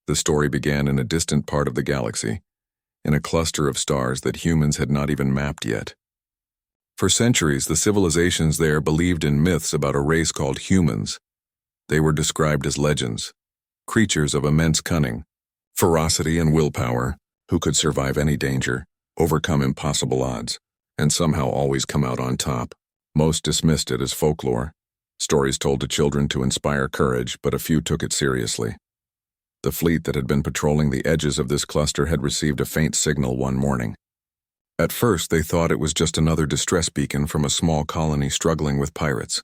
The story began in a distant part of the galaxy, in a cluster of stars that humans had not even mapped yet. For centuries, the civilizations there believed in myths about a race called humans. They were described as legends, creatures of immense cunning, ferocity, and willpower, who could survive any danger, overcome impossible odds, and somehow always come out on top. Most dismissed it as folklore, stories told to children to inspire courage, but a few took it seriously. The fleet that had been patrolling the edges of this cluster had received a faint signal one morning. At first, they thought it was just another distress beacon from a small colony struggling with pirates.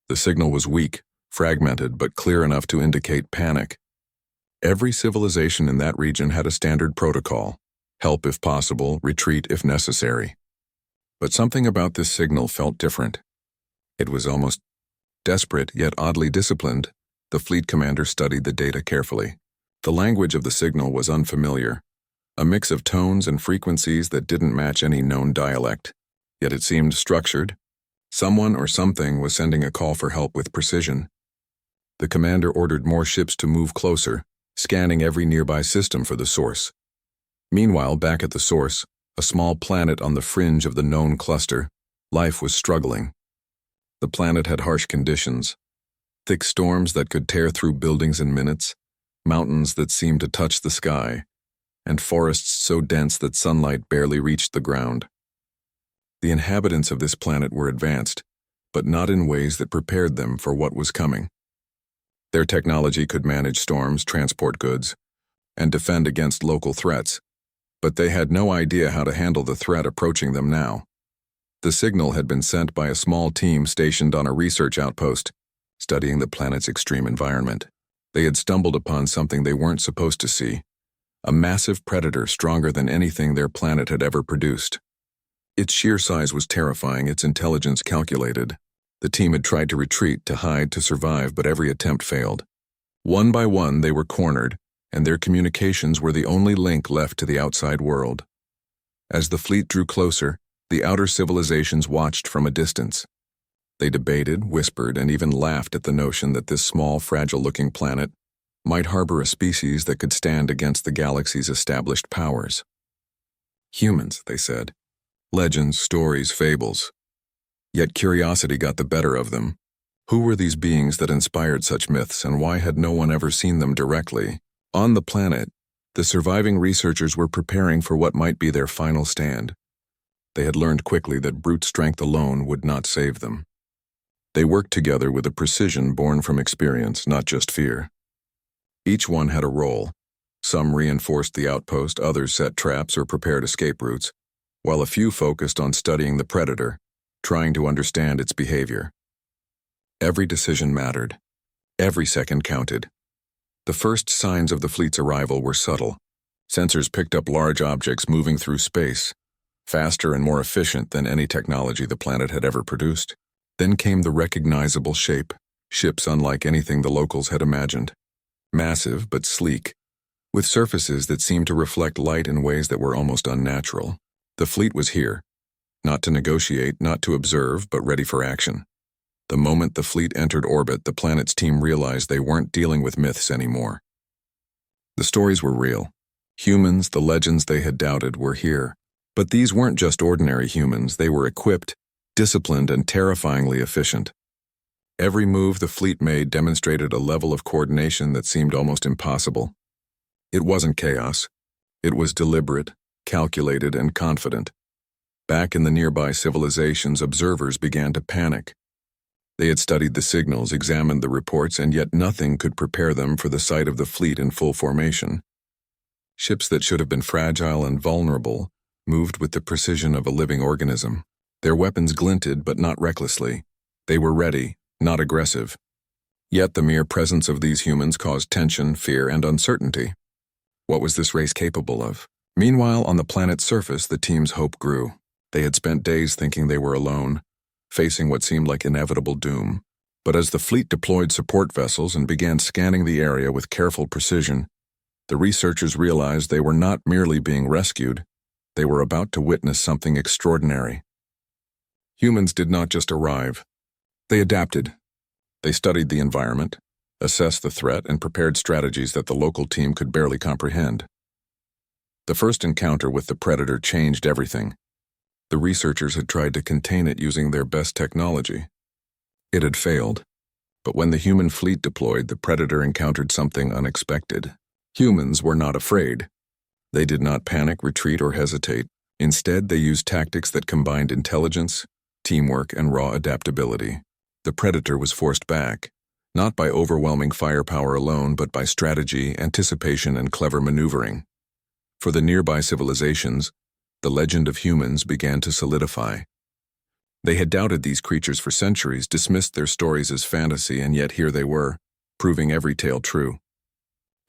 The signal was weak, fragmented, but clear enough to indicate panic. Every civilization in that region had a standard protocol: help if possible, retreat if necessary. But something about this signal felt different. It was almost desperate, yet oddly disciplined. The fleet commander studied the data carefully. The language of the signal was unfamiliar, a mix of tones and frequencies that didn't match any known dialect. Yet it seemed structured. Someone or something was sending a call for help with precision. The commander ordered more ships to move closer, scanning every nearby system for the source. Meanwhile, back at the source, a small planet on the fringe of the known cluster, life was struggling. The planet had harsh conditions: thick storms that could tear through buildings in minutes, mountains that seemed to touch the sky, and forests so dense that sunlight barely reached the ground. The inhabitants of this planet were advanced, but not in ways that prepared them for what was coming. Their technology could manage storms, transport goods, and defend against local threats, but they had no idea how to handle the threat approaching them now. The signal had been sent by a small team stationed on a research outpost, studying the planet's extreme environment. They had stumbled upon something they weren't supposed to see: a massive predator stronger than anything their planet had ever produced. Its sheer size was terrifying, its intelligence calculated. The team had tried to retreat, to hide, to survive, but every attempt failed. One by one, they were cornered, and their communications were the only link left to the outside world. As the fleet drew closer, the outer civilizations watched from a distance. They debated, whispered, and even laughed at the notion that this small, fragile-looking planet might harbor a species that could stand against the galaxy's established powers. Humans, they said. Legends, stories, fables. Yet curiosity got the better of them. Who were these beings that inspired such myths, and why had no one ever seen them directly? On the planet, the surviving researchers were preparing for what might be their final stand. They had learned quickly that brute strength alone would not save them. They worked together with a precision born from experience, not just fear. Each one had a role. Some reinforced the outpost, others set traps or prepared escape routes, while a few focused on studying the predator, trying to understand its behavior. Every decision mattered. Every second counted. The first signs of the fleet's arrival were subtle. Sensors picked up large objects moving through space, faster and more efficient than any technology the planet had ever produced. Then came the recognizable shape, ships unlike anything the locals had imagined. Massive but sleek, with surfaces that seemed to reflect light in ways that were almost unnatural. The fleet was here, not to negotiate, not to observe, but ready for action. The moment the fleet entered orbit, the planet's team realized they weren't dealing with myths anymore. The stories were real. Humans, the legends they had doubted, were here. But these weren't just ordinary humans. They were equipped, disciplined, and terrifyingly efficient. Every move the fleet made demonstrated a level of coordination that seemed almost impossible. It wasn't chaos. It was deliberate, calculated, and confident. Back in the nearby civilizations, observers began to panic. They had studied the signals, examined the reports, and yet nothing could prepare them for the sight of the fleet in full formation. Ships that should have been fragile and vulnerable moved with the precision of a living organism. Their weapons glinted, but not recklessly. They were ready, not aggressive. Yet the mere presence of these humans caused tension, fear, and uncertainty. What was this race capable of? Meanwhile, on the planet's surface, the team's hope grew. They had spent days thinking they were alone, facing what seemed like inevitable doom. But as the fleet deployed support vessels and began scanning the area with careful precision, the researchers realized they were not merely being rescued, they were about to witness something extraordinary. Humans did not just arrive. They adapted. They studied the environment, assessed the threat, and prepared strategies that the local team could barely comprehend. The first encounter with the predator changed everything. The researchers had tried to contain it using their best technology. It had failed. But when the human fleet deployed, the predator encountered something unexpected. Humans were not afraid. They did not panic, retreat, or hesitate. Instead, they used tactics that combined intelligence, teamwork, and raw adaptability. The predator was forced back, not by overwhelming firepower alone, but by strategy, anticipation, and clever maneuvering. For the nearby civilizations, the legend of humans began to solidify. They had doubted these creatures for centuries, dismissed their stories as fantasy, and yet here they were, proving every tale true.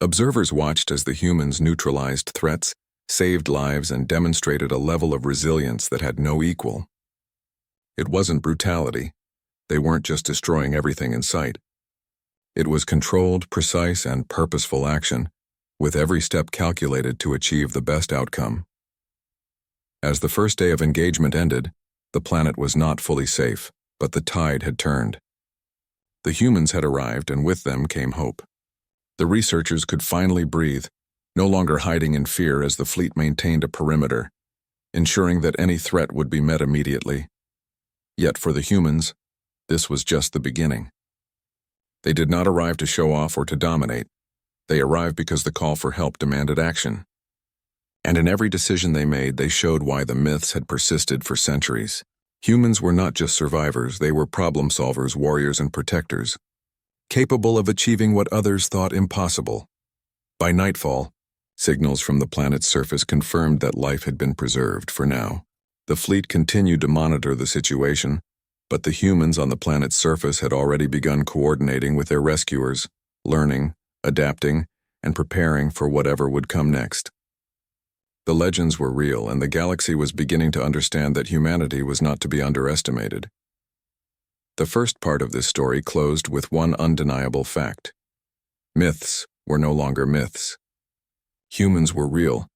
Observers watched as the humans neutralized threats, saved lives, and demonstrated a level of resilience that had no equal. It wasn't brutality. They weren't just destroying everything in sight. It was controlled, precise, and purposeful action, with every step calculated to achieve the best outcome. As the first day of engagement ended, the planet was not fully safe, but the tide had turned. The humans had arrived, and with them came hope. The researchers could finally breathe, no longer hiding in fear as the fleet maintained a perimeter, ensuring that any threat would be met immediately. Yet for the humans, this was just the beginning. They did not arrive to show off or to dominate. They arrived because the call for help demanded action. And in every decision they made, they showed why the myths had persisted for centuries. Humans were not just survivors, they were problem solvers, warriors, and protectors, capable of achieving what others thought impossible. By nightfall, signals from the planet's surface confirmed that life had been preserved for now. The fleet continued to monitor the situation, but the humans on the planet's surface had already begun coordinating with their rescuers, learning, adapting, and preparing for whatever would come next. The legends were real, and the galaxy was beginning to understand that humanity was not to be underestimated. The first part of this story closed with one undeniable fact. Myths were no longer myths. Humans were real,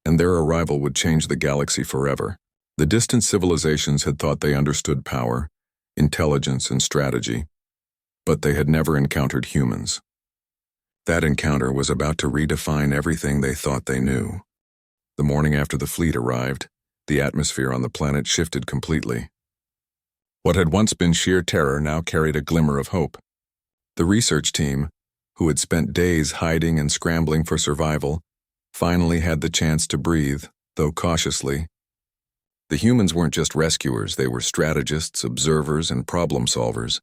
and their arrival would change the galaxy forever. The distant civilizations had thought they understood power, intelligence, and strategy, but they had never encountered humans. That encounter was about to redefine everything they thought they knew. The morning after the fleet arrived, the atmosphere on the planet shifted completely. What had once been sheer terror now carried a glimmer of hope. The research team, who had spent days hiding and scrambling for survival, finally had the chance to breathe, though cautiously. The humans weren't just rescuers, they were strategists, observers, and problem solvers,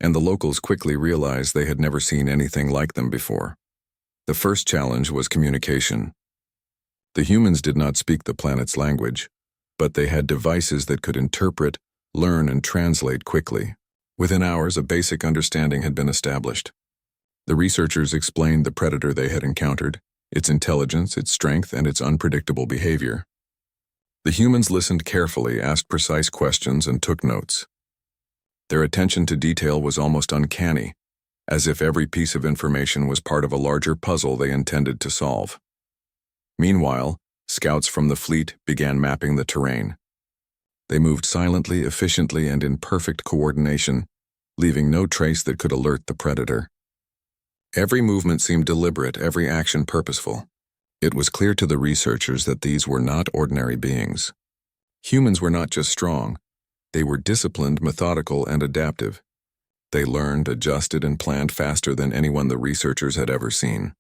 and the locals quickly realized they had never seen anything like them before. The first challenge was communication. The humans did not speak the planet's language, but they had devices that could interpret, learn, and translate quickly. Within hours, a basic understanding had been established. The researchers explained the predator they had encountered, its intelligence, its strength, and its unpredictable behavior. The humans listened carefully, asked precise questions, and took notes. Their attention to detail was almost uncanny, as if every piece of information was part of a larger puzzle they intended to solve. Meanwhile, scouts from the fleet began mapping the terrain. They moved silently, efficiently, and in perfect coordination, leaving no trace that could alert the predator. Every movement seemed deliberate, every action purposeful. It was clear to the researchers that these were not ordinary beings. Humans were not just strong. They were disciplined, methodical, and adaptive. They learned, adjusted, and planned faster than anyone the researchers had ever seen.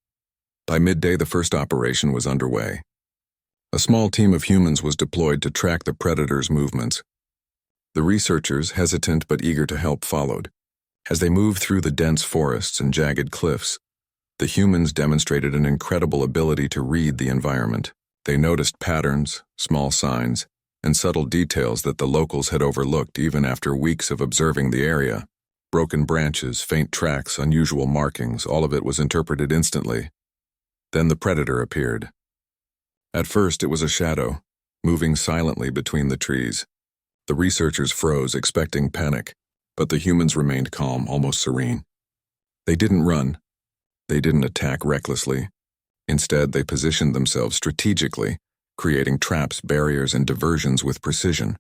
By midday, the first operation was underway. A small team of humans was deployed to track the predator's movements. The researchers, hesitant but eager to help, followed. As they moved through the dense forests and jagged cliffs, the humans demonstrated an incredible ability to read the environment. They noticed patterns, small signs, and subtle details that the locals had overlooked even after weeks of observing the area. Broken branches, faint tracks, unusual markings, all of it was interpreted instantly. Then the predator appeared. At first, it was a shadow, moving silently between the trees. The researchers froze, expecting panic, but the humans remained calm, almost serene. They didn't run. They didn't attack recklessly. Instead, they positioned themselves strategically, creating traps, barriers, and diversions with precision.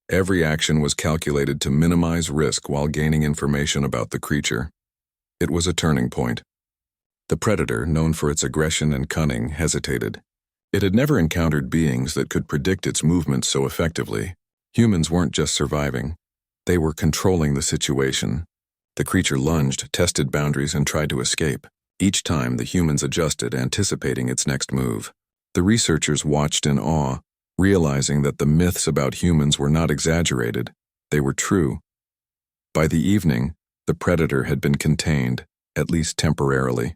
Every action was calculated to minimize risk while gaining information about the creature. It was a turning point. The predator, known for its aggression and cunning, hesitated. It had never encountered beings that could predict its movements so effectively. Humans weren't just surviving. They were controlling the situation. The creature lunged, tested boundaries, and tried to escape. Each time, the humans adjusted, anticipating its next move. The researchers watched in awe, realizing that the myths about humans were not exaggerated. They were true. By the evening, the predator had been contained, at least temporarily.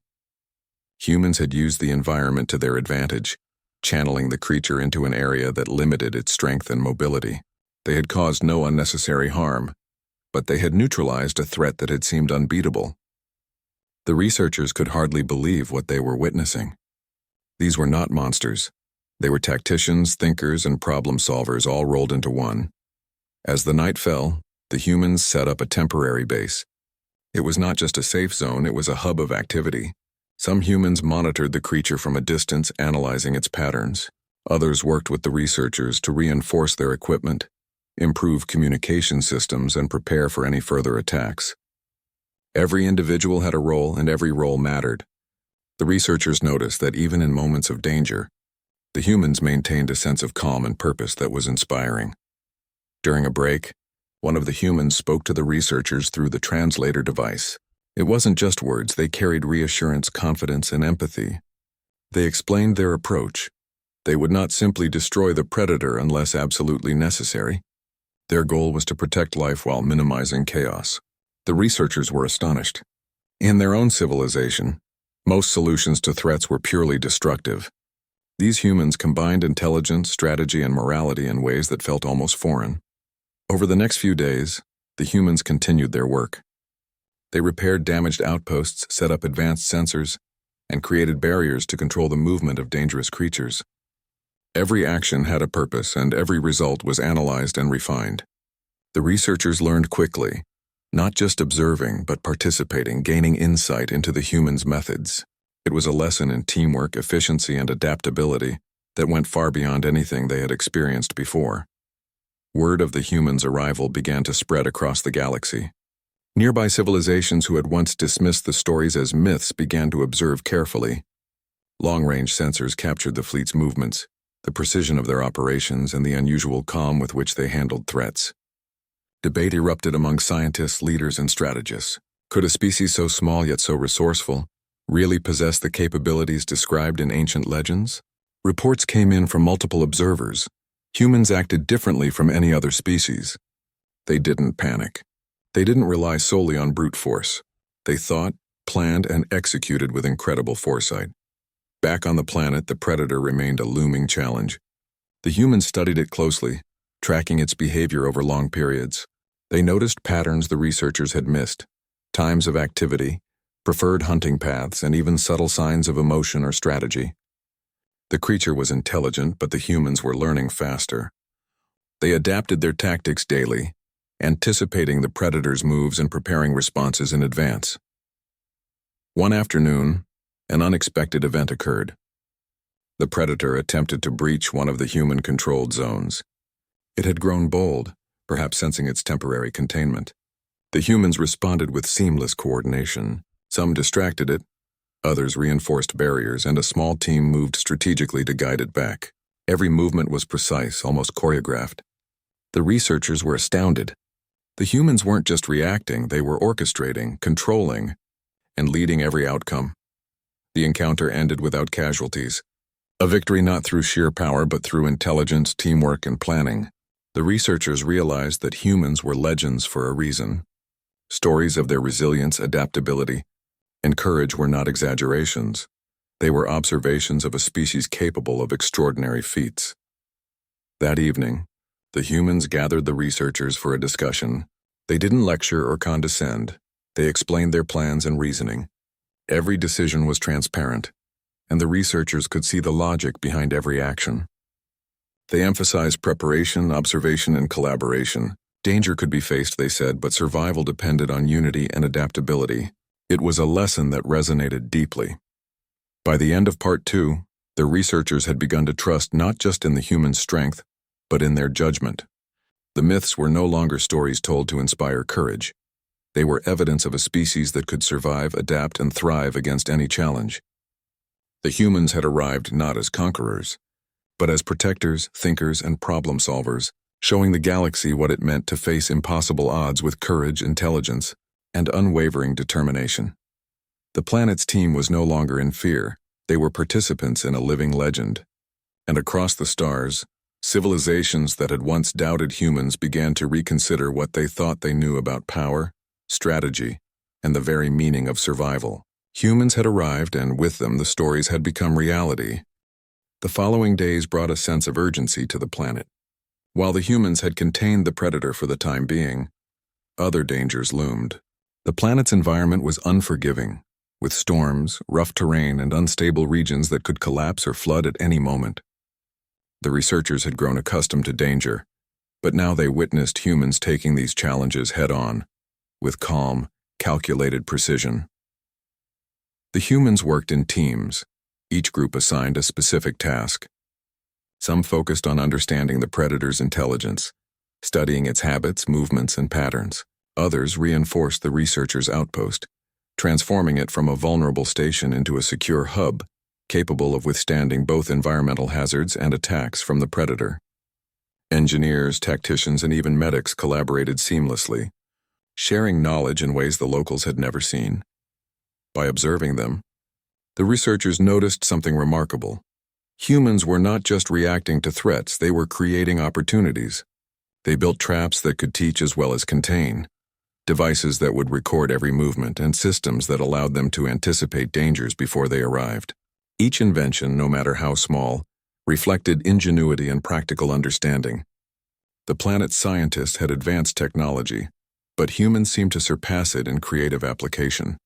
Humans had used the environment to their advantage, channeling the creature into an area that limited its strength and mobility. They had caused no unnecessary harm, but they had neutralized a threat that had seemed unbeatable. The researchers could hardly believe what they were witnessing. These were not monsters. They were tacticians, thinkers, and problem solvers all rolled into one. As the night fell, the humans set up a temporary base. It was not just a safe zone, it was a hub of activity. Some humans monitored the creature from a distance, analyzing its patterns. Others worked with the researchers to reinforce their equipment, improve communication systems, and prepare for any further attacks. Every individual had a role, and every role mattered. The researchers noticed that even in moments of danger, the humans maintained a sense of calm and purpose that was inspiring. During a break, one of the humans spoke to the researchers through the translator device. It wasn't just words, they carried reassurance, confidence, and empathy. They explained their approach. They would not simply destroy the predator unless absolutely necessary. Their goal was to protect life while minimizing chaos. The researchers were astonished. In their own civilization, most solutions to threats were purely destructive. These humans combined intelligence, strategy, and morality in ways that felt almost foreign. Over the next few days, the humans continued their work. They repaired damaged outposts, set up advanced sensors, and created barriers to control the movement of dangerous creatures. Every action had a purpose, and every result was analyzed and refined. The researchers learned quickly, not just observing, but participating, gaining insight into the humans' methods. It was a lesson in teamwork, efficiency, and adaptability that went far beyond anything they had experienced before. Word of the humans' arrival began to spread across the galaxy. Nearby civilizations who had once dismissed the stories as myths began to observe carefully. Long-range sensors captured the fleet's movements, the precision of their operations, and the unusual calm with which they handled threats. Debate erupted among scientists, leaders, and strategists. Could a species so small yet so resourceful really possess the capabilities described in ancient legends? Reports came in from multiple observers. Humans acted differently from any other species. They didn't panic. They didn't rely solely on brute force. They thought, planned, and executed with incredible foresight. Back on the planet, the predator remained a looming challenge. The humans studied it closely, tracking its behavior over long periods. They noticed patterns the researchers had missed, times of activity, preferred hunting paths, and even subtle signs of emotion or strategy. The creature was intelligent, but the humans were learning faster. They adapted their tactics daily, anticipating the predator's moves and preparing responses in advance. One afternoon, an unexpected event occurred. The predator attempted to breach one of the human-controlled zones. It had grown bold, perhaps sensing its temporary containment. The humans responded with seamless coordination. Some distracted it, others reinforced barriers, and a small team moved strategically to guide it back. Every movement was precise, almost choreographed. The researchers were astounded. The humans weren't just reacting, they were orchestrating, controlling, and leading every outcome. The encounter ended without casualties. A victory not through sheer power, but through intelligence, teamwork, and planning. The researchers realized that humans were legends for a reason. Stories of their resilience, adaptability, and courage were not exaggerations. They were observations of a species capable of extraordinary feats. That evening, the humans gathered the researchers for a discussion. They didn't lecture or condescend. They explained their plans and reasoning. Every decision was transparent, and the researchers could see the logic behind every action. They emphasized preparation, observation, and collaboration. Danger could be faced, they said, but survival depended on unity and adaptability. It was a lesson that resonated deeply. By the end of Part 2, the researchers had begun to trust not just in the human strength, but in their judgment. The myths were no longer stories told to inspire courage. They were evidence of a species that could survive, adapt, and thrive against any challenge. The humans had arrived not as conquerors, but as protectors, thinkers, and problem solvers, showing the galaxy what it meant to face impossible odds with courage, intelligence, and unwavering determination. The planet's team was no longer in fear. They were participants in a living legend. And across the stars, civilizations that had once doubted humans began to reconsider what they thought they knew about power, strategy, and the very meaning of survival. Humans had arrived, and with them the stories had become reality. The following days brought a sense of urgency to the planet. While the humans had contained the predator for the time being, other dangers loomed. The planet's environment was unforgiving, with storms, rough terrain, and unstable regions that could collapse or flood at any moment. The researchers had grown accustomed to danger, but now they witnessed humans taking these challenges head-on, with calm, calculated precision. The humans worked in teams, each group assigned a specific task. Some focused on understanding the predator's intelligence, studying its habits, movements, and patterns. Others reinforced the researchers' outpost, transforming it from a vulnerable station into a secure hub, capable of withstanding both environmental hazards and attacks from the predator. Engineers, tacticians, and even medics collaborated seamlessly, sharing knowledge in ways the locals had never seen. By observing them, the researchers noticed something remarkable. Humans were not just reacting to threats, they were creating opportunities. They built traps that could teach as well as contain, devices that would record every movement, and systems that allowed them to anticipate dangers before they arrived. Each invention, no matter how small, reflected ingenuity and practical understanding. The planet's scientists had advanced technology, but humans seemed to surpass it in creative application.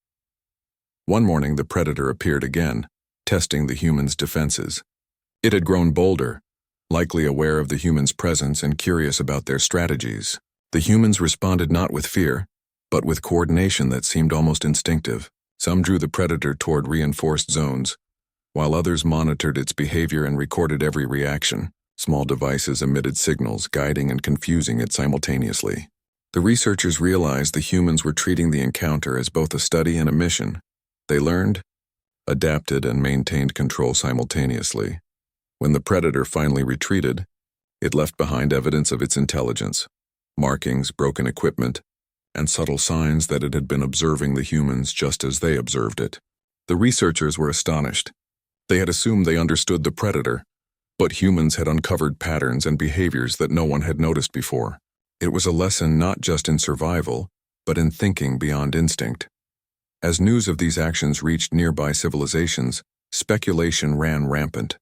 One morning, the predator appeared again, testing the humans' defenses. It had grown bolder, likely aware of the humans' presence and curious about their strategies. The humans responded not with fear, but with coordination that seemed almost instinctive. Some drew the predator toward reinforced zones, while others monitored its behavior and recorded every reaction. Small devices emitted signals, guiding and confusing it simultaneously. The researchers realized the humans were treating the encounter as both a study and a mission. They learned, adapted, and maintained control simultaneously. When the predator finally retreated, it left behind evidence of its intelligence, markings, broken equipment, and subtle signs that it had been observing the humans just as they observed it. The researchers were astonished. They had assumed they understood the predator, but humans had uncovered patterns and behaviors that no one had noticed before. It was a lesson not just in survival, but in thinking beyond instinct. As news of these actions reached nearby civilizations, speculation ran rampant.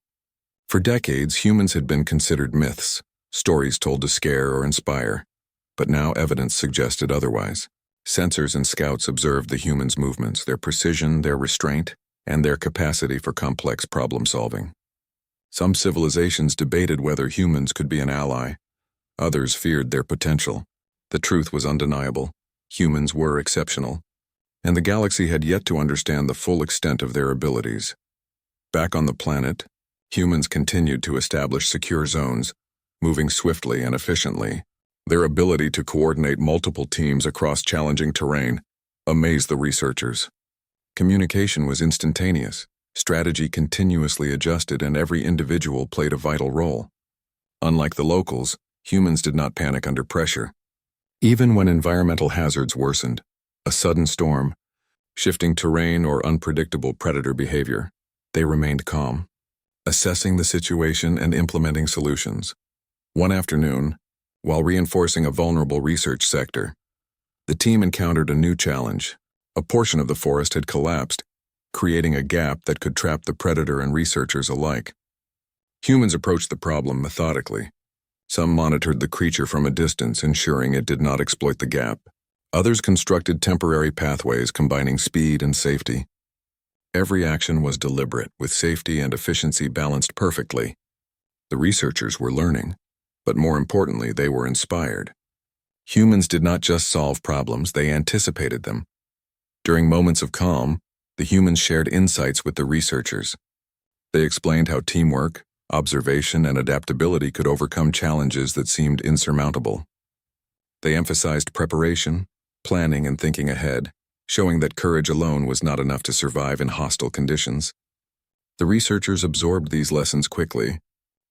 For decades, humans had been considered myths, stories told to scare or inspire, but now evidence suggested otherwise. Sensors and scouts observed the humans' movements, their precision, their restraint, and their capacity for complex problem-solving. Some civilizations debated whether humans could be an ally. Others feared their potential. The truth was undeniable. Humans were exceptional, and the galaxy had yet to understand the full extent of their abilities. Back on the planet, humans continued to establish secure zones, moving swiftly and efficiently. Their ability to coordinate multiple teams across challenging terrain amazed the researchers. Communication was instantaneous, strategy continuously adjusted, and every individual played a vital role. Unlike the locals, humans did not panic under pressure. Even when environmental hazards worsened, a sudden storm, shifting terrain, or unpredictable predator behavior, they remained calm, assessing the situation and implementing solutions. One afternoon, while reinforcing a vulnerable research sector, the team encountered a new challenge. A portion of the forest had collapsed, creating a gap that could trap the predator and researchers alike. Humans approached the problem methodically. Some monitored the creature from a distance, ensuring it did not exploit the gap. Others constructed temporary pathways combining speed and safety. Every action was deliberate, with safety and efficiency balanced perfectly. The researchers were learning, but more importantly, they were inspired. Humans did not just solve problems, they anticipated them. During moments of calm, the humans shared insights with the researchers. They explained how teamwork, observation, and adaptability could overcome challenges that seemed insurmountable. They emphasized preparation, planning and thinking ahead, showing that courage alone was not enough to survive in hostile conditions. The researchers absorbed these lessons quickly,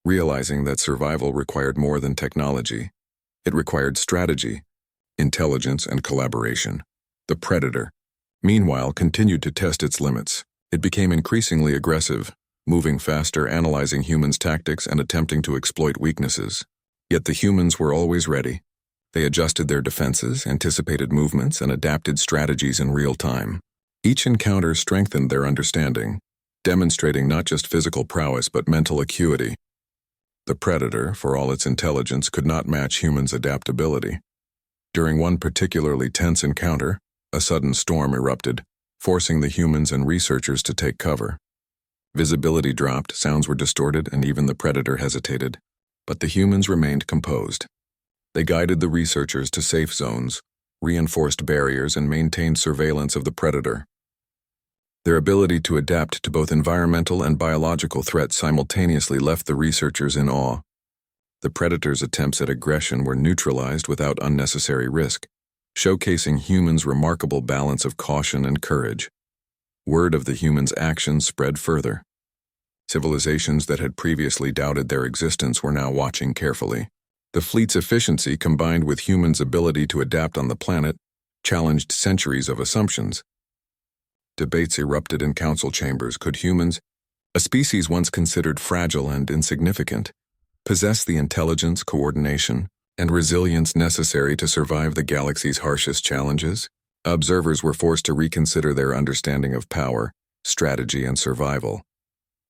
realizing that survival required more than technology. It required strategy, intelligence, and collaboration. The predator, meanwhile, continued to test its limits. It became increasingly aggressive, moving faster, analyzing humans' tactics, and attempting to exploit weaknesses. Yet the humans were always ready. They adjusted their defenses, anticipated movements, and adapted strategies in real time. Each encounter strengthened their understanding, demonstrating not just physical prowess but mental acuity. The predator, for all its intelligence, could not match humans' adaptability. During one particularly tense encounter, a sudden storm erupted, forcing the humans and researchers to take cover. Visibility dropped, sounds were distorted, and even the predator hesitated. But the humans remained composed. They guided the researchers to safe zones, reinforced barriers, and maintained surveillance of the predator. Their ability to adapt to both environmental and biological threats simultaneously left the researchers in awe. The predator's attempts at aggression were neutralized without unnecessary risk, showcasing humans' remarkable balance of caution and courage. Word of the humans' actions spread further. Civilizations that had previously doubted their existence were now watching carefully. The fleet's efficiency, combined with humans' ability to adapt on the planet, challenged centuries of assumptions. Debates erupted in council chambers. Could humans, a species once considered fragile and insignificant, possess the intelligence, coordination, and resilience necessary to survive the galaxy's harshest challenges? Observers were forced to reconsider their understanding of power, strategy, and survival.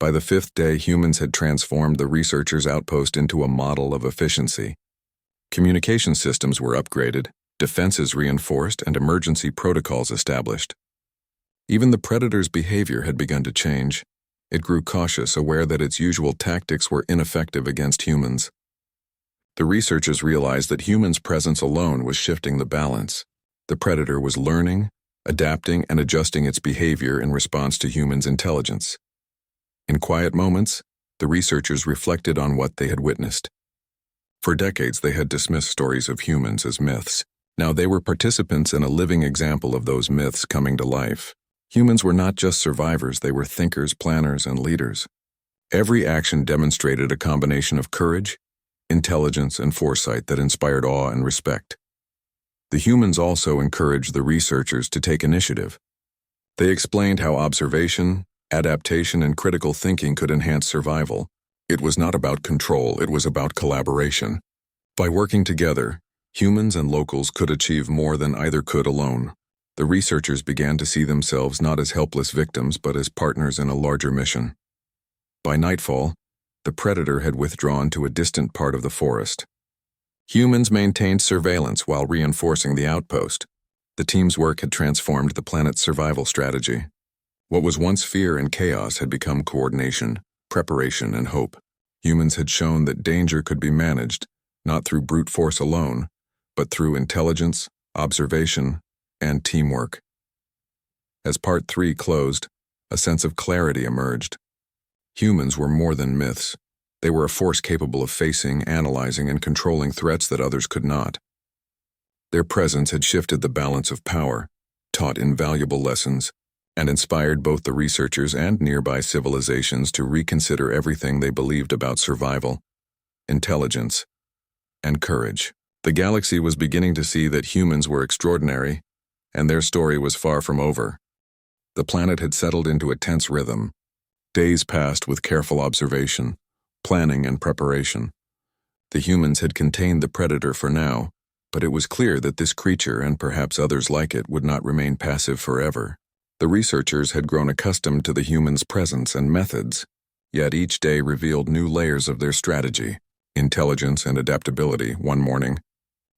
By the fifth day, humans had transformed the researchers' outpost into a model of efficiency. Communication systems were upgraded, defenses reinforced, and emergency protocols established. Even the predator's behavior had begun to change. It grew cautious, aware that its usual tactics were ineffective against humans. The researchers realized that humans' presence alone was shifting the balance. The predator was learning, adapting, and adjusting its behavior in response to humans' intelligence. In quiet moments, the researchers reflected on what they had witnessed. For decades, they had dismissed stories of humans as myths. Now they were participants in a living example of those myths coming to life. Humans were not just survivors, they were thinkers, planners, and leaders. Every action demonstrated a combination of courage, intelligence, and foresight that inspired awe and respect. The humans also encouraged the researchers to take initiative. They explained how observation, adaptation, and critical thinking could enhance survival. It was not about control, it was about collaboration. By working together, humans and locals could achieve more than either could alone. The researchers began to see themselves not as helpless victims but as partners in a larger mission. By nightfall, the predator had withdrawn to a distant part of the forest. Humans maintained surveillance while reinforcing the outpost. The team's work had transformed the planet's survival strategy. What was once fear and chaos had become coordination, preparation, and hope. Humans had shown that danger could be managed, not through brute force alone, but through intelligence, observation, and teamwork. As Part 3 closed, a sense of clarity emerged. Humans were more than myths. They were a force capable of facing, analyzing, and controlling threats that others could not. Their presence had shifted the balance of power, taught invaluable lessons, and inspired both the researchers and nearby civilizations to reconsider everything they believed about survival, intelligence, and courage. The galaxy was beginning to see that humans were extraordinary, and their story was far from over. The planet had settled into a tense rhythm. Days passed with careful observation, planning, and preparation. The humans had contained the predator for now, but it was clear that this creature, and perhaps others like it, would not remain passive forever. The researchers had grown accustomed to the humans' presence and methods, yet each day revealed new layers of their strategy, intelligence, and adaptability. One morning,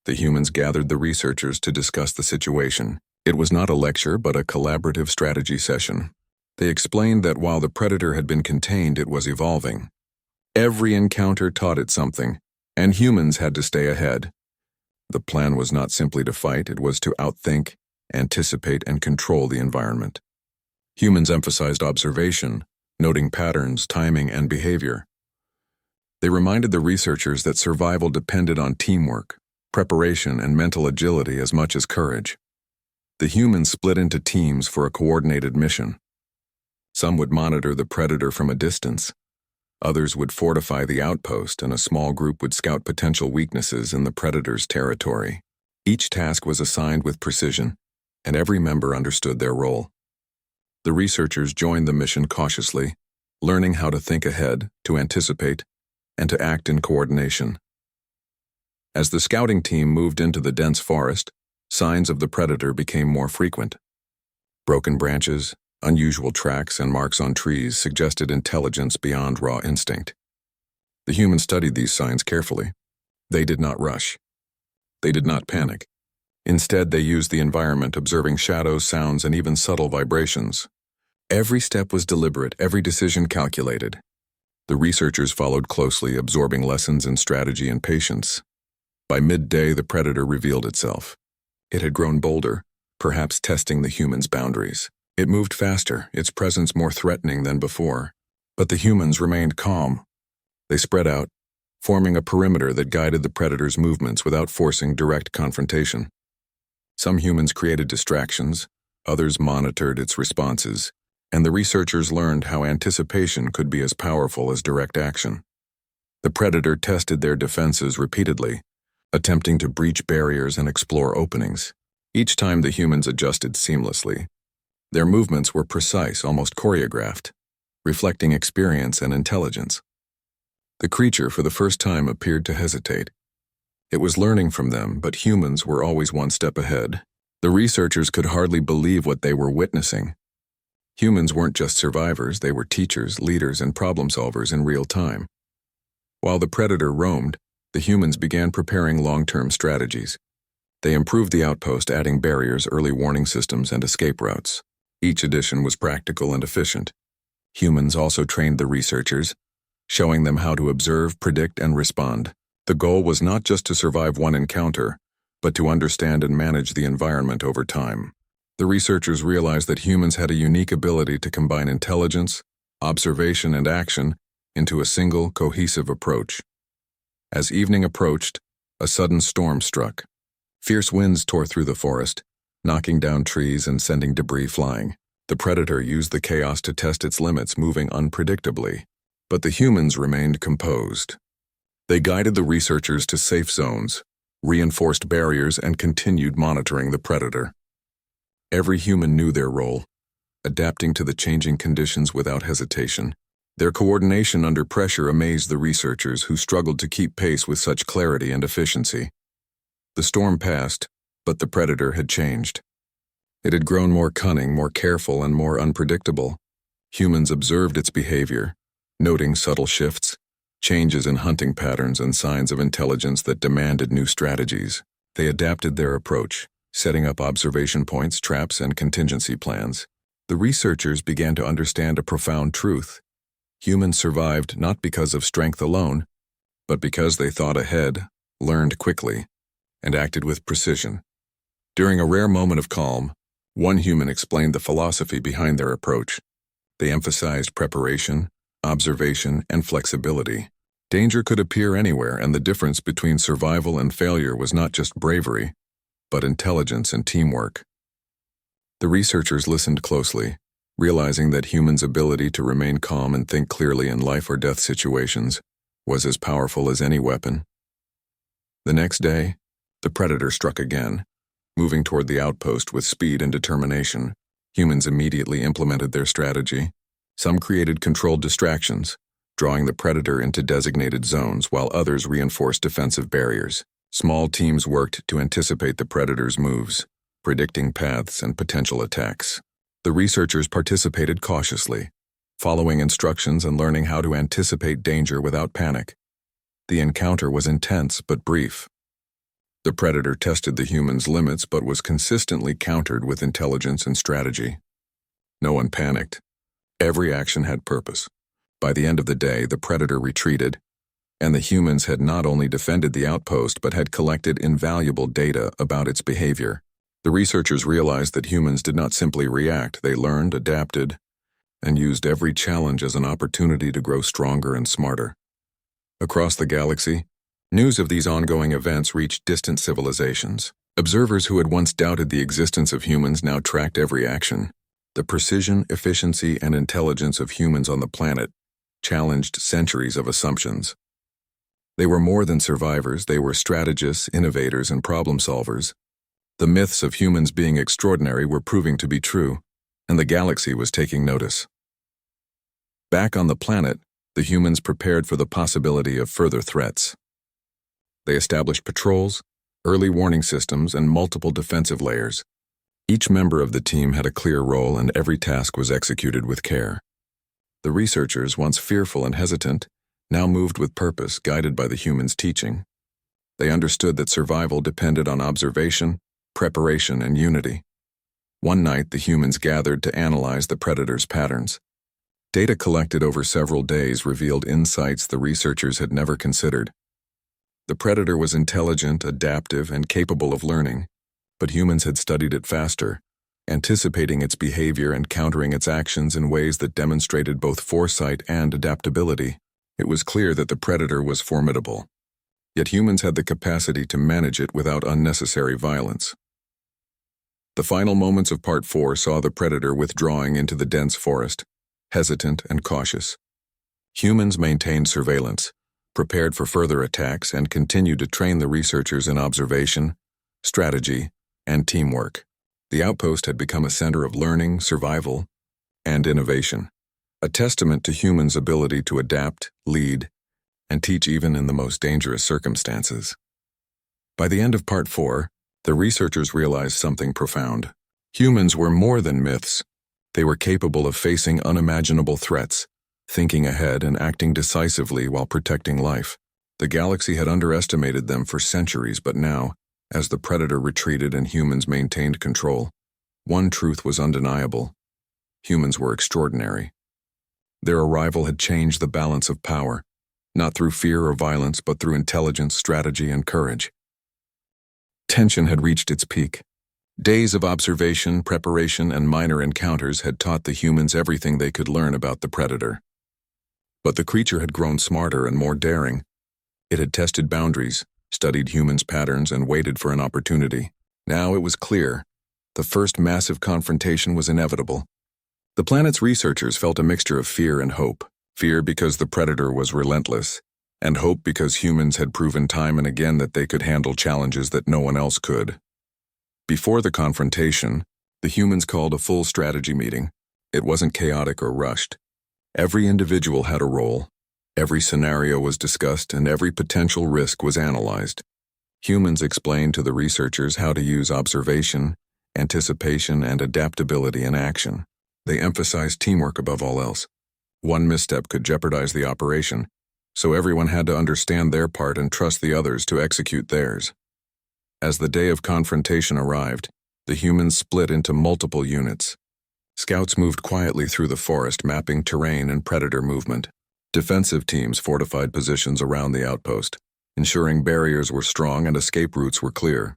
the humans gathered the researchers to discuss the situation. It was not a lecture, but a collaborative strategy session. They explained that while the predator had been contained, it was evolving. Every encounter taught it something, and humans had to stay ahead. The plan was not simply to fight, it was to outthink, anticipate, and control the environment. Humans emphasized observation, noting patterns, timing, and behavior. They reminded the researchers that survival depended on teamwork, preparation, and mental agility as much as courage. The humans split into teams for a coordinated mission. Some would monitor the predator from a distance. Others would fortify the outpost, and a small group would scout potential weaknesses in the predator's territory. Each task was assigned with precision, and every member understood their role. The researchers joined the mission cautiously, learning how to think ahead, to anticipate, and to act in coordination. As the scouting team moved into the dense forest, signs of the predator became more frequent. Broken branches, unusual tracks, and marks on trees suggested intelligence beyond raw instinct. The humans studied these signs carefully. They did not rush. They did not panic. Instead, they used the environment, observing shadows, sounds, and even subtle vibrations. Every step was deliberate, every decision calculated. The researchers followed closely, absorbing lessons in strategy and patience. By midday, the predator revealed itself. It had grown bolder, perhaps testing the humans' boundaries. It moved faster, its presence more threatening than before. But the humans remained calm. They spread out, forming a perimeter that guided the predator's movements without forcing direct confrontation. Some humans created distractions, others monitored its responses, and the researchers learned how anticipation could be as powerful as direct action. The predator tested their defenses repeatedly, attempting to breach barriers and explore openings. Each time the humans adjusted seamlessly. Their movements were precise, almost choreographed, reflecting experience and intelligence. The creature for the first time appeared to hesitate. It was learning from them, but humans were always one step ahead. The researchers could hardly believe what they were witnessing. Humans weren't just survivors, they were teachers, leaders, and problem solvers in real time. While the predator roamed, the humans began preparing long-term strategies. They improved the outpost, adding barriers, early warning systems, and escape routes. Each addition was practical and efficient. Humans also trained the researchers, showing them how to observe, predict, and respond. The goal was not just to survive one encounter, but to understand and manage the environment over time. The researchers realized that humans had a unique ability to combine intelligence, observation, and action into a single, cohesive approach. As evening approached, a sudden storm struck. Fierce winds tore through the forest, knocking down trees and sending debris flying. The predator used the chaos to test its limits, moving unpredictably. But the humans remained composed. They guided the researchers to safe zones, reinforced barriers, and continued monitoring the predator. Every human knew their role, adapting to the changing conditions without hesitation. Their coordination under pressure amazed the researchers, who struggled to keep pace with such clarity and efficiency. The storm passed, but the predator had changed. It had grown more cunning, more careful, and more unpredictable. Humans observed its behavior, noting subtle shifts, changes in hunting patterns, and signs of intelligence that demanded new strategies. They adapted their approach, setting up observation points, traps, and contingency plans. The researchers began to understand a profound truth. Humans survived not because of strength alone, but because they thought ahead, learned quickly, and acted with precision. During a rare moment of calm, one human explained the philosophy behind their approach. They emphasized preparation, observation, and flexibility. Danger could appear anywhere, and the difference between survival and failure was not just bravery, but intelligence and teamwork. The researchers listened closely, realizing that humans' ability to remain calm and think clearly in life or death situations was as powerful as any weapon. The next day, the predator struck again, moving toward the outpost with speed and determination. Humans immediately implemented their strategy. Some created controlled distractions, drawing the predator into designated zones, while others reinforced defensive barriers. Small teams worked to anticipate the predator's moves, predicting paths and potential attacks. The researchers participated cautiously, following instructions and learning how to anticipate danger without panic. The encounter was intense but brief. The predator tested the humans' limits but was consistently countered with intelligence and strategy. No one panicked. Every action had purpose. By the end of the day, the predator retreated, and the humans had not only defended the outpost but had collected invaluable data about its behavior. The researchers realized that humans did not simply react, they learned, adapted, and used every challenge as an opportunity to grow stronger and smarter. Across the galaxy, news of these ongoing events reached distant civilizations. Observers who had once doubted the existence of humans now tracked every action. The precision, efficiency, and intelligence of humans on the planet challenged centuries of assumptions. They were more than survivors, they were strategists, innovators, and problem solvers. The myths of humans being extraordinary were proving to be true, and the galaxy was taking notice. Back on the planet, the humans prepared for the possibility of further threats. They established patrols, early warning systems, and multiple defensive layers. Each member of the team had a clear role, and every task was executed with care. The researchers, once fearful and hesitant, now moved with purpose, guided by the humans' teaching. They understood that survival depended on observation, preparation, and unity. One night, the humans gathered to analyze the predator's patterns. Data collected over several days revealed insights the researchers had never considered. The predator was intelligent, adaptive, and capable of learning, but humans had studied it faster, anticipating its behavior and countering its actions in ways that demonstrated both foresight and adaptability. It was clear that the predator was formidable, yet humans had the capacity to manage it without unnecessary violence. The final moments of Part 4 saw the predator withdrawing into the dense forest, hesitant and cautious. Humans maintained surveillance, prepared for further attacks, and continued to train the researchers in observation, strategy, and teamwork. The outpost had become a center of learning, survival, and innovation, a testament to humans' ability to adapt, lead, and teach even in the most dangerous circumstances. By the end of Part 4, the researchers realized something profound. Humans were more than myths. They were capable of facing unimaginable threats, thinking ahead and acting decisively while protecting life. The galaxy had underestimated them for centuries, but now, as the predator retreated and humans maintained control, one truth was undeniable: humans were extraordinary. Their arrival had changed the balance of power, not through fear or violence, but through intelligence, strategy, and courage. Tension had reached its peak. Days of observation, preparation, and minor encounters had taught the humans everything they could learn about the predator. But the creature had grown smarter and more daring. It had tested boundaries, studied humans' patterns, and waited for an opportunity. Now it was clear: the first massive confrontation was inevitable. The planet's researchers felt a mixture of fear and hope. Fear because the predator was relentless, and hope because humans had proven time and again that they could handle challenges that no one else could. Before the confrontation, the humans called a full strategy meeting. It wasn't chaotic or rushed. Every individual had a role. Every scenario was discussed, and every potential risk was analyzed. Humans explained to the researchers how to use observation, anticipation, and adaptability in action. They emphasized teamwork above all else. One misstep could jeopardize the operation, so everyone had to understand their part and trust the others to execute theirs. As the day of confrontation arrived, the humans split into multiple units. Scouts moved quietly through the forest, mapping terrain and predator movement. Defensive teams fortified positions around the outpost, ensuring barriers were strong and escape routes were clear.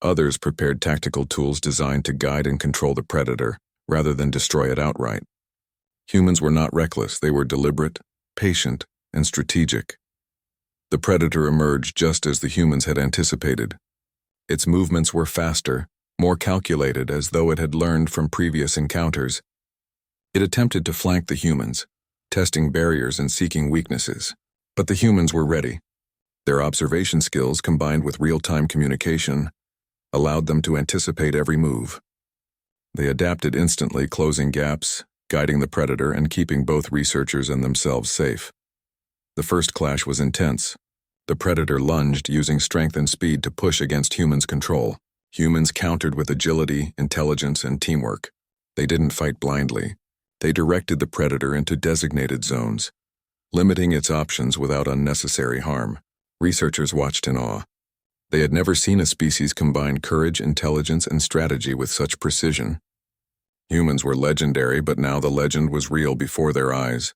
Others prepared tactical tools designed to guide and control the predator, rather than destroy it outright. Humans were not reckless, they were deliberate, patient, and strategic. The predator emerged just as the humans had anticipated. Its movements were faster, more calculated, as though it had learned from previous encounters. It attempted to flank the humans, testing barriers and seeking weaknesses. But the humans were ready. Their observation skills, combined with real-time communication, allowed them to anticipate every move. They adapted instantly, closing gaps, guiding the predator, and keeping both researchers and themselves safe. The first clash was intense. The predator lunged, using strength and speed to push against humans' control. Humans countered with agility, intelligence, and teamwork. They didn't fight blindly. They directed the predator into designated zones, limiting its options without unnecessary harm. Researchers watched in awe. They had never seen a species combine courage, intelligence, and strategy with such precision. Humans were legendary, but now the legend was real before their eyes.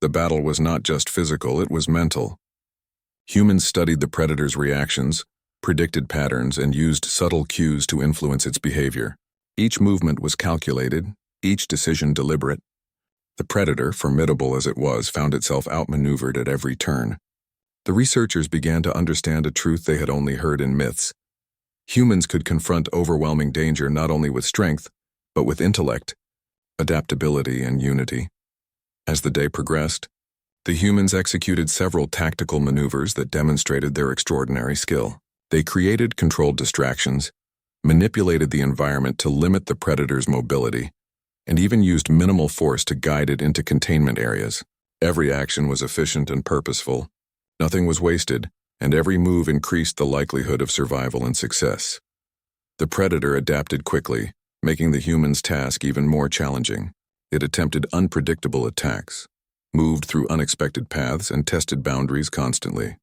The battle was not just physical, it was mental. Humans studied the predator's reactions, predicted patterns, and used subtle cues to influence its behavior. Each movement was calculated, each decision deliberate. The predator, formidable as it was, found itself outmaneuvered at every turn. The researchers began to understand a truth they had only heard in myths. Humans could confront overwhelming danger not only with strength, but with intellect, adaptability, and unity. As the day progressed, the humans executed several tactical maneuvers that demonstrated their extraordinary skill. They created controlled distractions, manipulated the environment to limit the predator's mobility, and even used minimal force to guide it into containment areas. Every action was efficient and purposeful, nothing was wasted, and every move increased the likelihood of survival and success. The predator adapted quickly, making the humans' task even more challenging. It attempted unpredictable attacks, moved through unexpected paths, and tested boundaries constantly.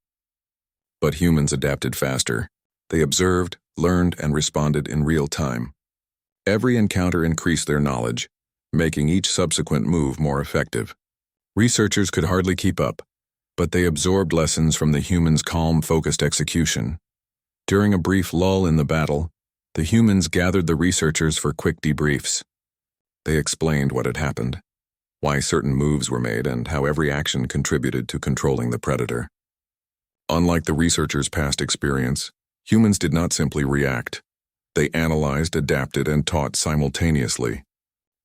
But humans adapted faster. They observed, learned, and responded in real time. Every encounter increased their knowledge, making each subsequent move more effective. Researchers could hardly keep up, but they absorbed lessons from the humans' calm, focused execution. During a brief lull in the battle, the humans gathered the researchers for quick debriefs. They explained what had happened, why certain moves were made, and how every action contributed to controlling the predator. Unlike the researchers' past experience, humans did not simply react. They analyzed, adapted, and taught simultaneously.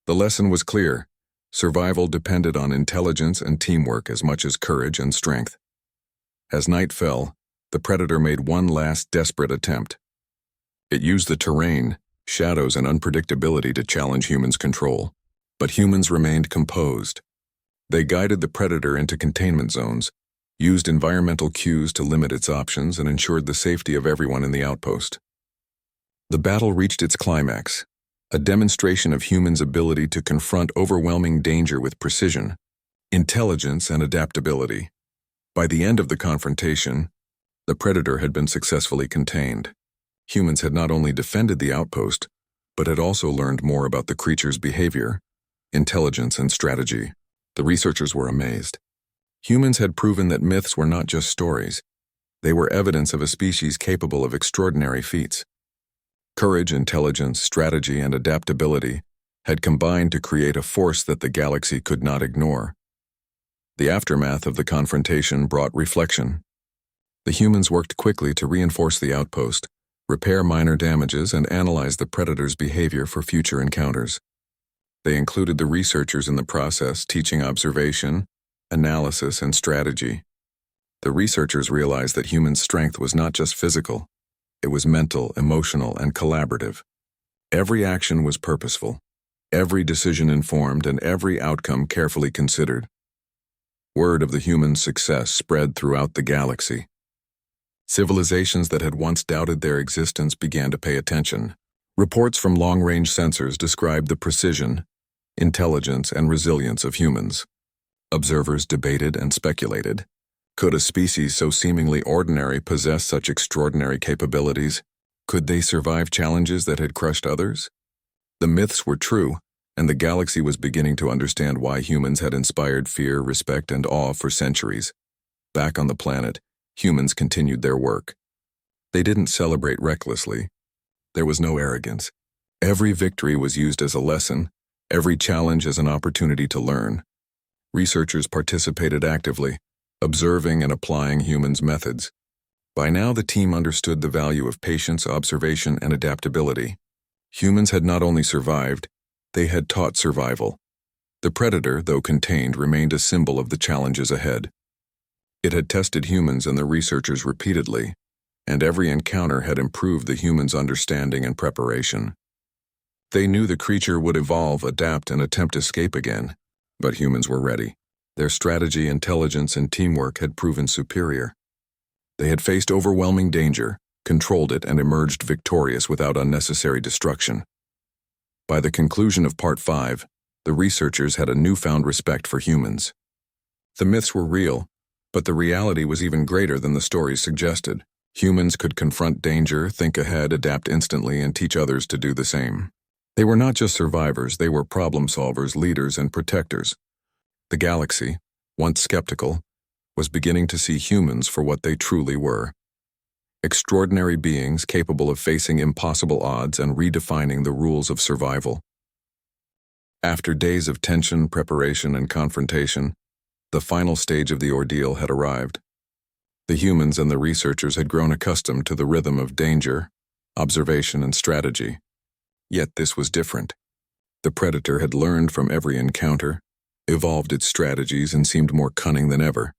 The lesson was clear. Survival depended on intelligence and teamwork as much as courage and strength. As night fell, the predator made one last desperate attempt. It used the terrain, shadows, and unpredictability to challenge humans' control. But humans remained composed. They guided the predator into containment zones, used environmental cues to limit its options, and ensured the safety of everyone in the outpost. The battle reached its climax, a demonstration of humans' ability to confront overwhelming danger with precision, intelligence, and adaptability. By the end of the confrontation, the predator had been successfully contained. Humans had not only defended the outpost, but had also learned more about the creature's behavior, intelligence, and strategy. The researchers were amazed. Humans had proven that myths were not just stories. They were evidence of a species capable of extraordinary feats. Courage, intelligence, strategy, and adaptability had combined to create a force that the galaxy could not ignore. The aftermath of the confrontation brought reflection. The humans worked quickly to reinforce the outpost, repair minor damages, and analyze the predator's behavior for future encounters. They included the researchers in the process, teaching observation, analysis, and strategy. The researchers realized that human strength was not just physical. It was mental, emotional, and collaborative. Every action was purposeful, every decision informed, and every outcome carefully considered. Word of the human success spread throughout the galaxy. Civilizations that had once doubted their existence began to pay attention. Reports from long-range sensors described the precision, intelligence, and resilience of humans. Observers debated and speculated. Could a species so seemingly ordinary possess such extraordinary capabilities? Could they survive challenges that had crushed others? The myths were true, and the galaxy was beginning to understand why humans had inspired fear, respect, and awe for centuries. Back on the planet, humans continued their work. They didn't celebrate recklessly. There was no arrogance. Every victory was used as a lesson, every challenge as an opportunity to learn. Researchers participated actively, observing and applying humans' methods. By now, the team understood the value of patience, observation, and adaptability. Humans had not only survived, they had taught survival. The predator, though contained, remained a symbol of the challenges ahead. It had tested humans and the researchers repeatedly, and every encounter had improved the humans' understanding and preparation. They knew the creature would evolve, adapt, and attempt escape again, but humans were ready. Their strategy, intelligence, and teamwork had proven superior. They had faced overwhelming danger, controlled it, and emerged victorious without unnecessary destruction. By the conclusion of Part 5, the researchers had a newfound respect for humans. The myths were real, but the reality was even greater than the stories suggested. Humans could confront danger, think ahead, adapt instantly, and teach others to do the same. They were not just survivors, they were problem solvers, leaders, and protectors. The galaxy, once skeptical, was beginning to see humans for what they truly were. Extraordinary beings capable of facing impossible odds and redefining the rules of survival. After days of tension, preparation, and confrontation, the final stage of the ordeal had arrived. The humans and the researchers had grown accustomed to the rhythm of danger, observation, and strategy. Yet this was different. The predator had learned from every encounter, evolved its strategies, and seemed more cunning than ever.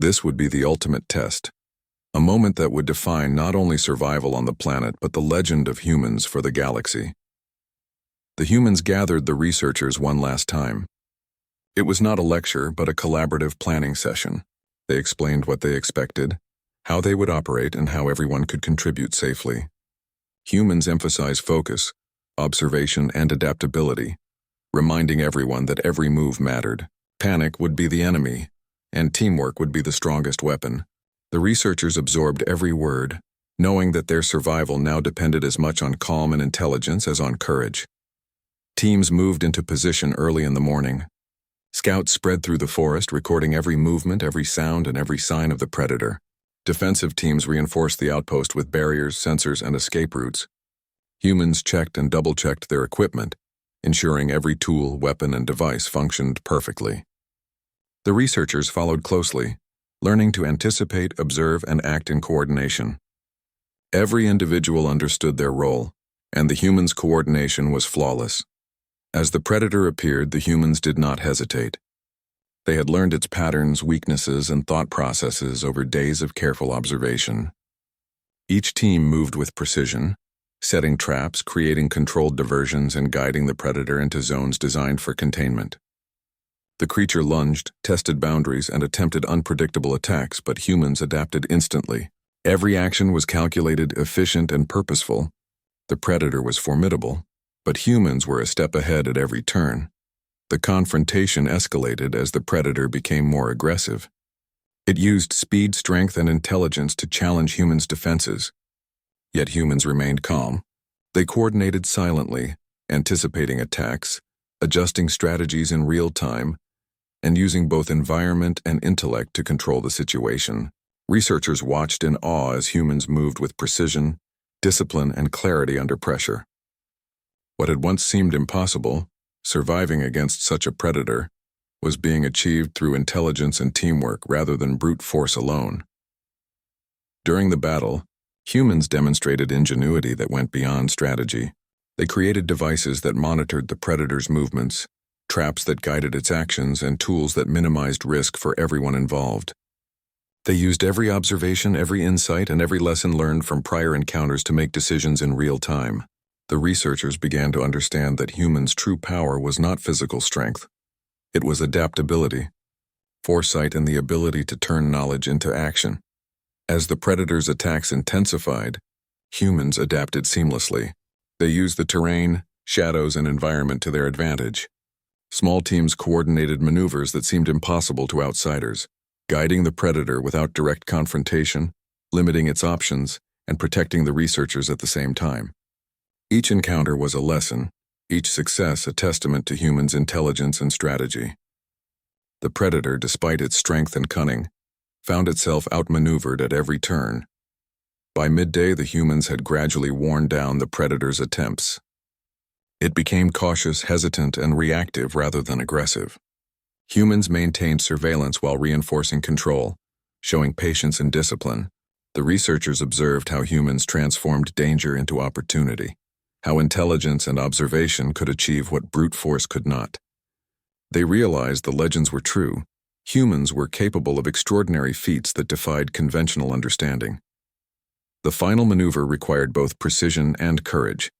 This would be the ultimate test, a moment that would define not only survival on the planet but the legend of humans for the galaxy. The humans gathered the researchers one last time. It was not a lecture but a collaborative planning session. They explained what they expected, how they would operate, and how everyone could contribute safely. Humans emphasize focus, observation, and adaptability, reminding everyone that every move mattered. Panic would be the enemy, and teamwork would be the strongest weapon. The researchers absorbed every word, knowing that their survival now depended as much on calm and intelligence as on courage. Teams moved into position early in the morning. Scouts spread through the forest, recording every movement, every sound, and every sign of the predator. Defensive teams reinforced the outpost with barriers, sensors, and escape routes. Humans checked and double-checked their equipment, ensuring every tool, weapon, and device functioned perfectly. The researchers followed closely, learning to anticipate, observe, and act in coordination. Every individual understood their role, and the humans' coordination was flawless. As the predator appeared, the humans did not hesitate. They had learned its patterns, weaknesses, and thought processes over days of careful observation. Each team moved with precision, setting traps, creating controlled diversions, and guiding the predator into zones designed for containment. The creature lunged, tested boundaries, and attempted unpredictable attacks, but humans adapted instantly. Every action was calculated, efficient, and purposeful. The predator was formidable, but humans were a step ahead at every turn. The confrontation escalated as the predator became more aggressive. It used speed, strength, and intelligence to challenge humans' defenses. Yet humans remained calm. They coordinated silently, anticipating attacks, adjusting strategies in real time, and using both environment and intellect to control the situation. Researchers watched in awe as humans moved with precision, discipline, and clarity under pressure. What had once seemed impossible, surviving against such a predator, was being achieved through intelligence and teamwork rather than brute force alone. During the battle, humans demonstrated ingenuity that went beyond strategy. They created devices that monitored the predator's movements, traps that guided its actions, and tools that minimized risk for everyone involved. They used every observation, every insight, and every lesson learned from prior encounters to make decisions in real time. The researchers began to understand that humans' true power was not physical strength. It was adaptability, foresight, and the ability to turn knowledge into action. As the predator's attacks intensified, humans adapted seamlessly. They used the terrain, shadows, and environment to their advantage. Small teams coordinated maneuvers that seemed impossible to outsiders, guiding the predator without direct confrontation, limiting its options, and protecting the researchers at the same time. Each encounter was a lesson, each success a testament to humans' intelligence and strategy. The predator, despite its strength and cunning, found itself outmaneuvered at every turn. By midday, the humans had gradually worn down the predator's attempts. It became cautious, hesitant, and reactive rather than aggressive. Humans maintained surveillance while reinforcing control, showing patience and discipline. The researchers observed how humans transformed danger into opportunity, how intelligence and observation could achieve what brute force could not. They realized the legends were true. Humans were capable of extraordinary feats that defied conventional understanding. The final maneuver required both precision and courage.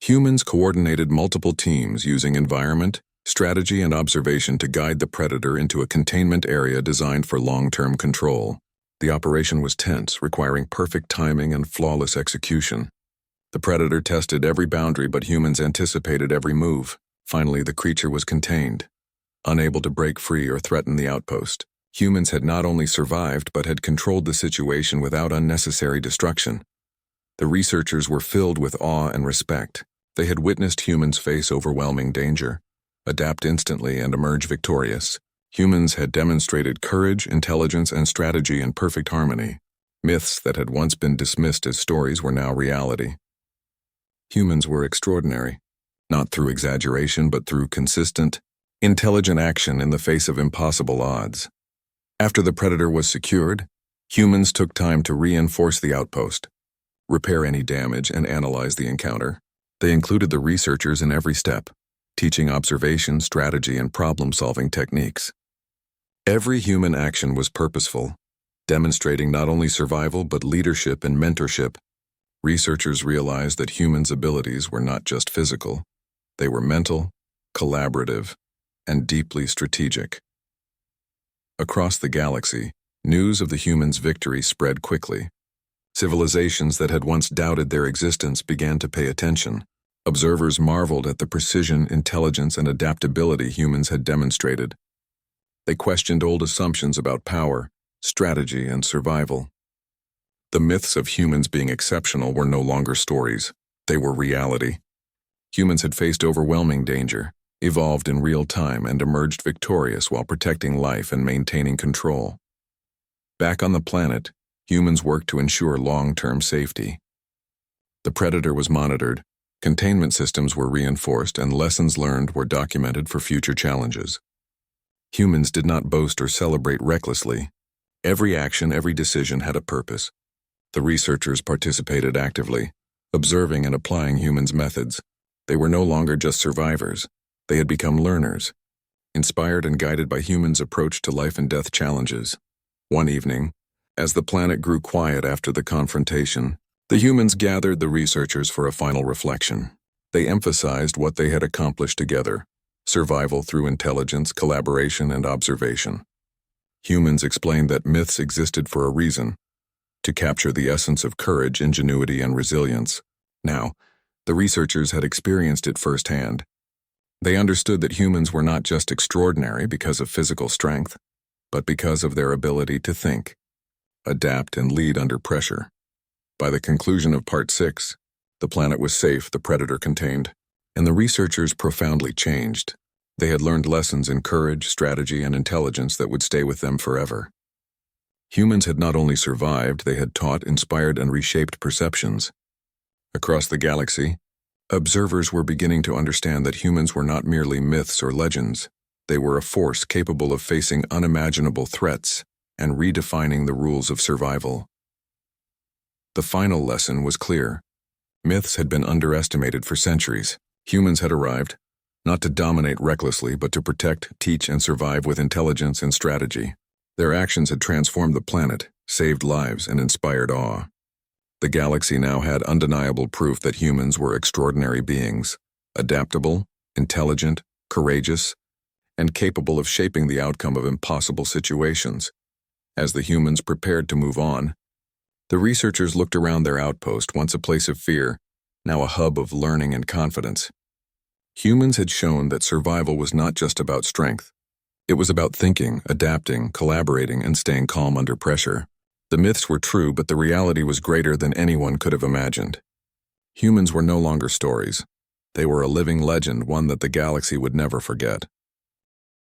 Humans coordinated multiple teams using environment, strategy, and observation to guide the predator into a containment area designed for long-term control. The operation was tense, requiring perfect timing and flawless execution. The predator tested every boundary, but humans anticipated every move. Finally, the creature was contained. Unable to break free or threaten the outpost, humans had not only survived but had controlled the situation without unnecessary destruction. The researchers were filled with awe and respect. They had witnessed humans face overwhelming danger, adapt instantly, and emerge victorious. Humans had demonstrated courage, intelligence, and strategy in perfect harmony. Myths that had once been dismissed as stories were now reality. Humans were extraordinary, not through exaggeration but through consistent, intelligent action in the face of impossible odds. After the predator was secured, humans took time to reinforce the outpost. repair any damage, and analyze the encounter. They included the researchers in every step, teaching observation, strategy, and problem-solving techniques. Every human action was purposeful, demonstrating not only survival but leadership and mentorship. Researchers realized that humans' abilities were not just physical. They were mental, collaborative, and deeply strategic. Across the galaxy, news of the humans' victory spread quickly. Civilizations that had once doubted their existence began to pay attention. Observers marveled at the precision, intelligence, and adaptability humans had demonstrated. They questioned old assumptions about power, strategy, and survival. The myths of humans being exceptional were no longer stories. They were reality. Humans had faced overwhelming danger, evolved in real time, and emerged victorious while protecting life and maintaining control. Back on the planet, humans worked to ensure long-term safety. The predator was monitored, containment systems were reinforced, and lessons learned were documented for future challenges. Humans did not boast or celebrate recklessly. Every action, every decision had a purpose. The researchers participated actively, observing and applying humans' methods. They were no longer just survivors. They had become learners, inspired and guided by humans' approach to life and death challenges. One evening, as the planet grew quiet after the confrontation, the humans gathered the researchers for a final reflection. They emphasized what they had accomplished together: survival through intelligence, collaboration, and observation. Humans explained that myths existed for a reason: to capture the essence of courage, ingenuity, and resilience. Now, the researchers had experienced it firsthand. They understood that humans were not just extraordinary because of physical strength, but because of their ability to think, adapt, and lead under pressure. By the conclusion of Part 6, the planet was safe, the predator contained, and the researchers profoundly changed. They had learned lessons in courage, strategy, and intelligence that would stay with them forever. Humans had not only survived, they had taught, inspired, and reshaped perceptions. Across the galaxy, observers were beginning to understand that humans were not merely myths or legends. They were a force capable of facing unimaginable threats and redefining the rules of survival. The final lesson was clear. Myths had been underestimated for centuries. Humans had arrived, not to dominate recklessly, but to protect, teach, and survive with intelligence and strategy. Their actions had transformed the planet, saved lives, and inspired awe. The galaxy now had undeniable proof that humans were extraordinary beings, adaptable, intelligent, courageous, and capable of shaping the outcome of impossible situations. As the humans prepared to move on, the researchers looked around their outpost, once a place of fear, now a hub of learning and confidence. Humans had shown that survival was not just about strength. It was about thinking, adapting, collaborating, and staying calm under pressure. The myths were true, but the reality was greater than anyone could have imagined. Humans were no longer stories. They were a living legend, one that the galaxy would never forget.